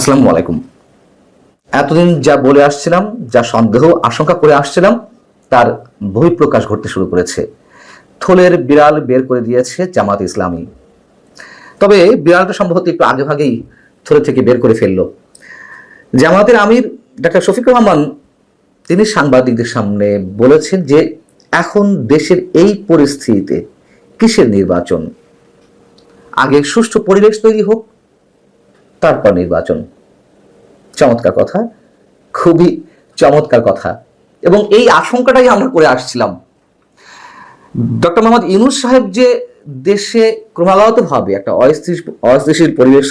আসসালামু আলাইকুম। এতদিন যা বলে আসছিলাম, যা সন্দেহ আশঙ্কা করে আসছিলাম, তার বহিঃপ্রকাশ ঘটতে শুরু করেছে। থলের বিড়াল বের করে দিয়েছে জামাত ইসলামী। তবে বিড়ালটা সম্ভবত একটু আগেভাগেই থলে থেকে বের করে ফেললো। জামাতের আমির ডাক্তার শফিকুর রহমান তিনি সাংবাদিকদের সামনে বলেছেন যে এখন দেশের এই পরিস্থিতিতে কিসের নির্বাচন, আগে সুষ্ঠু পরিবেশ তৈরি হোক, তারপর নির্বাচন। চমৎকার কথা, খুবই চমৎকার কথা। এবং এই আশঙ্কাটাই আমরা করে আসছিলাম। ডক্টর মোহাম্মদ ইউনূস সাহেব যে দেশে ক্রমাগতভাবে একটা অস্থিতিশীল পরিবেশ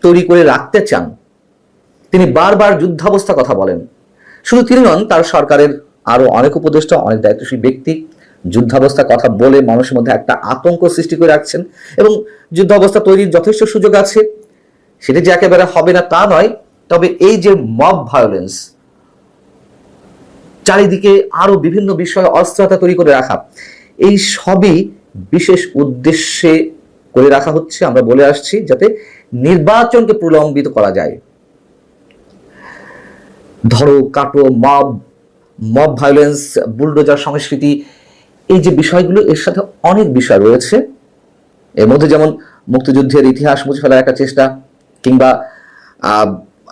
তৈরি করে রাখতে চান, তিনি বারবার যুদ্ধাবস্থা কথা বলেন। শুধু তিনি নন, তার সরকারের আরো অনেক উপদেষ্টা, অনেক দায়িত্বশীল ব্যক্তি যুদ্ধাবস্থা কথা বলে মানুষের মধ্যে একটা আতঙ্ক সৃষ্টি করে রাখছেন। এবং যুদ্ধাবস্থা তৈরির যথেষ্ট সুযোগ আছে, সেটা যে একেবারে হবে না তা নয়। তবে এই যে মব ভায়োলেন্স, চারিদিকে আরো বিভিন্ন বিষয়ে অস্থিরতা তৈরি করে রাখা, এই সবই বিশেষ উদ্দেশ্যে করে রাখা হচ্ছে। আমরা বলে আসছি যাতে নির্বাচনকে প্রলম্বিত করা যায়। ধরো কাটো, মব ভায়োলেন্স, বুলডোজার সংস্কৃতি, এই যে বিষয়গুলো, এর সাথে অনেক বিষয় রয়েছে। এর মধ্যে যেমন মুক্তিযুদ্ধের ইতিহাস মুছে ফেলার একটা চেষ্টা, কিংবা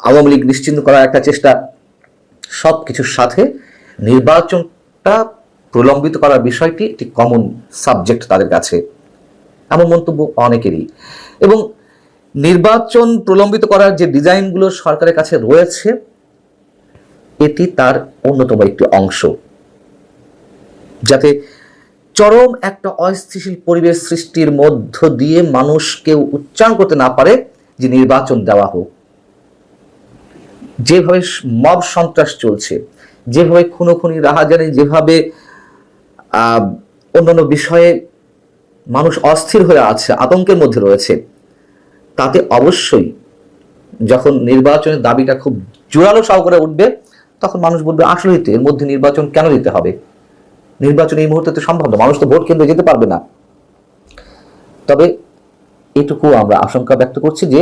আওয়ামী লীগ নিশ্চিহ্ন করার একটা চেষ্টা, সব কিছুর সাথে নির্বাচনটা প্রলম্বিত করার বিষয়টি একটি কমন সাবজেক্ট তাদের কাছে, এমন মন্তব্য অনেকেরই। এবং নির্বাচন প্রলম্বিত করার যে ডিজাইনগুলো সরকারের কাছে রয়েছে, এটি তার অন্যতম একটি অংশ, যাতে চরম একটা অস্থিতিশীল পরিবেশ সৃষ্টির মধ্য দিয়ে মানুষ কেউ উচ্চারণ করতে না পারে যে নির্বাচন দেওয়া হোক। যেভাবে মব সন্ত্রাস চলছে, যেভাবে খুনোখুনি, রাহাজানি, যেভাবে অন্যান্য বিষয়ে মানুষ অস্থির হয়ে আছে, আতঙ্কের মধ্যে রয়েছে, তাতে অবশ্যই যখন নির্বাচনের দাবিটা খুব জোরালো সহকারে উঠবে, তখন মানুষ বলবে আসলেই তো এর মধ্যে নির্বাচন কেন দিতে হবে, নির্বাচন এই মুহূর্তে তো সম্ভব না, মানুষ তো ভোট কেন্দ্রে যেতে পারবে না। তবে এটুকু আমরা আশঙ্কা ব্যক্ত করছি যে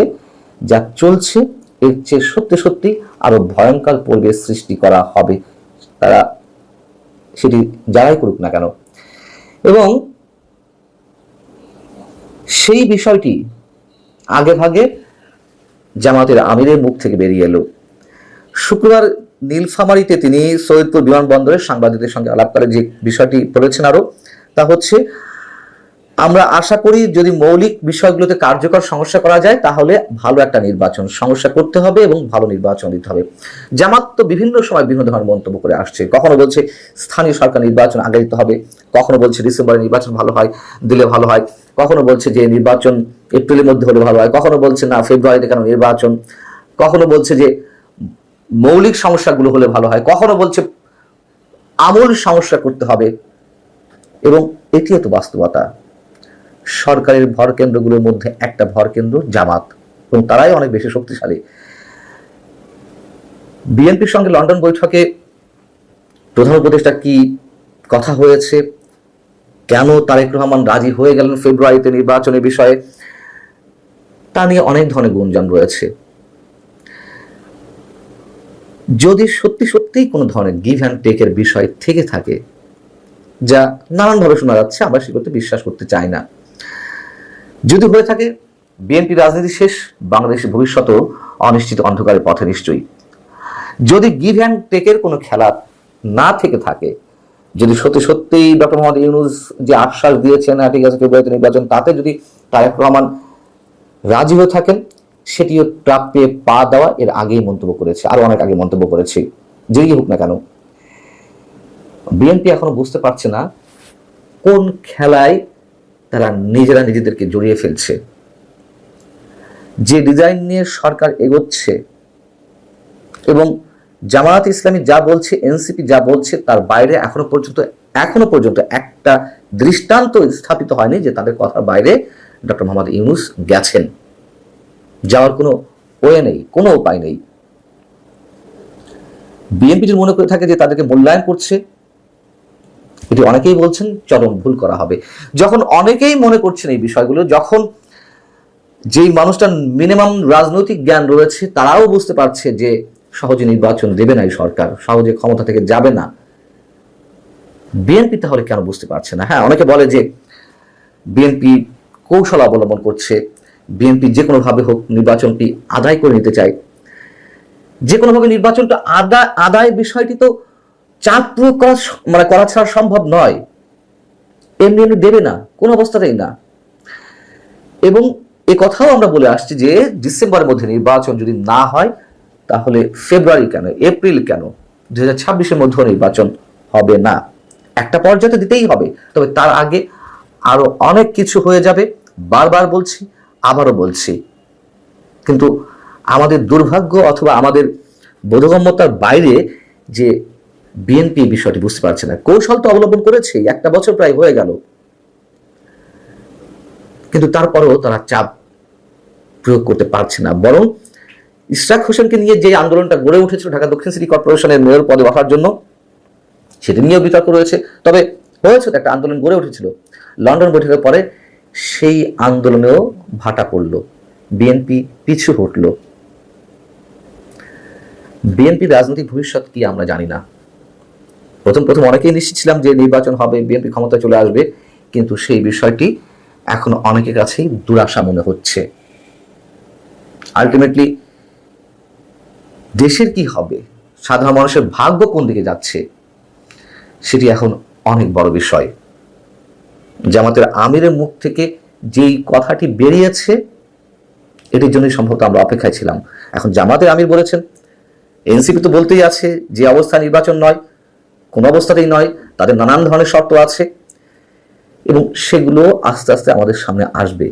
যা চলছে এর চেয়ে সত্যি সত্যি আরো ভয়ঙ্কর পরিবেশ সৃষ্টি করা হবে, তারা সেটি যারাই করুক না কেন। এবং সেই বিষয়টি আগে ভাগে জামাতের আমিরের মুখ থেকে বেরিয়ে এলো। শুক্রবার নীলফামারীতে তিনি সৈয়দপুর বিমানবন্দরে সাংবাদিকদের সঙ্গে আলাপ করে যে বিষয়টি বলেছেন আরো, তা হচ্ছে আমরা আশা করি যদি মৌলিক বিষয়গুলোতে কার্যকর সমস্যা করা যায়, তাহলে ভালো একটা নির্বাচন সমস্যা করতে হবে এবং ভালো নির্বাচন দিতে হবে। জামাত তো বিভিন্ন সময় বিভিন্ন ধরনের মন্তব্য করে আসছে। কখনো বলছে স্থানীয় সরকার নির্বাচন আগে দিতে হবে, কখনো বলছে ডিসেম্বরে নির্বাচন ভালো হয়, দিলে ভালো হয়, কখনো বলছে যে নির্বাচন এপ্রিলের মধ্যে হলে ভালো হয়, কখনো বলছে না ফেব্রুয়ারিতে কেন নির্বাচন, কখনো বলছে যে মৌলিক সমস্যাগুলো হলে ভালো হয়, কখনো বলছে আমূল সমস্যা করতে হবে। এবং এটিও তো বাস্তবতা। সরকারের ভর কেন্দ্রগুলোর মধ্যে একটা ভর কেন্দ্র জামাত, এবং তারাই অনেক বেশি শক্তিশালী। বিএনপির সঙ্গে লন্ডন বৈঠকে প্রধান উপদেষ্টা কি কথা হয়েছে, কেন তারেক রহমান রাজি হয়ে গেলেন ফেব্রুয়ারিতে নির্বাচনের বিষয়ে, তা নিয়ে অনেক ধরনের গুঞ্জন রয়েছে। যদি সত্যি সত্যিই কোনো ধরনের গিভ অ্যান্ড টেকের বিষয় থেকে থাকে, যা নানানভাবে শোনা যাচ্ছে, আমরা সেগুলোতে বিশ্বাস করতে চাই না। যদি হয়ে থাকে, বিএনপি রাজনীতি শেষ, বাংলাদেশের ভবিষ্যৎও অনিশ্চিত অন্ধকারের পথে নিশ্চয়ই। যদি গিভ অ্যান্ড টেকের কোনো খেলা না থেকে থাকে, যদি সত্যি সত্যিই ডক্টর মোহাম্মদ ইউনূস যে আশ্বাস দিয়েছেন ঠিক আছে ফেব্রুয়ারিতে নির্বাচন, তাতে যদি তারেক রহমান রাজি হয়ে থাকেন, সেটিও প্রাপ্যে পা দেওয়া এর আগেই মন্তব্য করেছে, আরো অনেক আগে মন্তব্য করেছে। যেই হোক না কেন, বিএনপি এখনো বুঝতে পারছে না কোন খেলায় তারা নিজেরা নিজেদেরকে জড়িয়ে ফেলছে। যে ডিজাইন নিয়ে সরকার এগোচ্ছে এবং জামায়াত ইসলামী যা বলছে, এনসিপি যা বলছে, তার বাইরে এখনো পর্যন্ত একটা দৃষ্টান্ত স্থাপিত হয়নি যে তাদের কথার বাইরে ডক্টর মোহাম্মদ ইউনূস গেছেন। যাওয়ার কোনো ওয়ে নেই, কোনো উপায় নেই। বিএনপি যদি মনে করে থাকে যে তাদেরকে মূল্যায়ন করছে, এটি অনেকেই বলছেন চরম ভুল করা হবে। যখন অনেকেই মনে করছেন এই বিষয়গুলো, যখন যেই মানুষটার মিনিমাম রাজনৈতিক জ্ঞান রয়েছে তারাও বুঝতে পারছে যে সহজে নির্বাচন দেবে না এই সরকার, সহজে ক্ষমতা থেকে যাবে না। বিএনপি তাহলে কেন বুঝতে পারছে না? হ্যাঁ, অনেকে বলে যে বিএনপি কৌশল অবলম্বন করছে, বিএনপি যে কোনোভাবে হোক নির্বাচনটি আদায় করে নিতে চায়। যে কোনোভাবে নির্বাচনটা আদায় বিষয়টি তো চাপ প্রয়োগ করা ছাড়া সম্ভব নয়। এমনি এমনি দেবে না, কোনো অবস্থাতেই না। এবং এ কথাও আমরা বলে আসছি যে ডিসেম্বরের মধ্যে নির্বাচন যদি না হয় তাহলে ফেব্রুয়ারি কেন, এপ্রিল কেন, 2026-এর মধ্যে নির্বাচন হবে না। একটা পর্যায়ে দিতেই হবে, তবে তার আগে আরো অনেক কিছু হয়ে যাবে। বারবার বলছি, আবারও বলছি, কিন্তু আমাদের দুর্ভাগ্য অথবা আমাদের বোধগম্যতার বাইরে যে বিএনপি বিষয়টি বুঝতে পারছে না। কৌশল তো অবলম্বন করেছে, একটা বছর প্রায় হয়ে গেল, কিন্তু তারপরেও তারা চাপ প্রয়োগ করতে পারছে না। বরং ইশরাক হোসেনকে নিয়ে যে আন্দোলনটা গড়ে উঠেছিল ঢাকা দক্ষিণ সিটি কর্পোরেশনের মেয়র পদে বসার জন্য, সেটি নিয়েও বিতর্ক রয়েছে। তবে হয়েছে, একটা আন্দোলন গড়ে উঠেছিল। লন্ডন বৈঠকের পরে সেই আন্দোলনেও ভাটা পড়ল, বিএনপি পিছু হটল। বিএনপির রাজনৈতিক ভবিষ্যৎ কি আমরা জানি না। প্রথম অনেকেই নিশ্চিত ছিলাম যে নির্বাচন হবে, বিএনপি ক্ষমতায় চলে আসবে, কিন্তু সেই বিষয়টি এখন অনেকের কাছেই দুরাশা মনে হচ্ছে। আলটিমেটলি দেশের কি হবে, সাধারণ মানুষের ভাগ্য কোন দিকে যাচ্ছে, সেটি এখন অনেক বড় বিষয়। জামাতের আমিরের মুখ থেকে যেই কথাটি বেরিয়েছে, এটির জন্যই সম্ভবত আমরা অপেক্ষায় ছিলাম। এখন জামাতের আমির বলেছেন, এনসিপি তো বলতেই আছে যে অবস্থা নির্বাচন নয়, কোন অবস্থাতেই নয়, তাদের নানান ধরনের শর্ত আছে এবং সেগুলো আস্তে আস্তে আমাদের সামনে আসবে।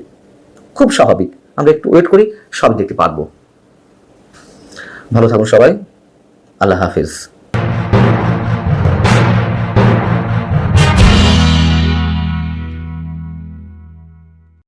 খুব স্বাভাবিক, আমরা একটু ওয়েট করি, সব দেখতে পারবো। ভালো থাকুন সবাই, আল্লাহ হাফিজ।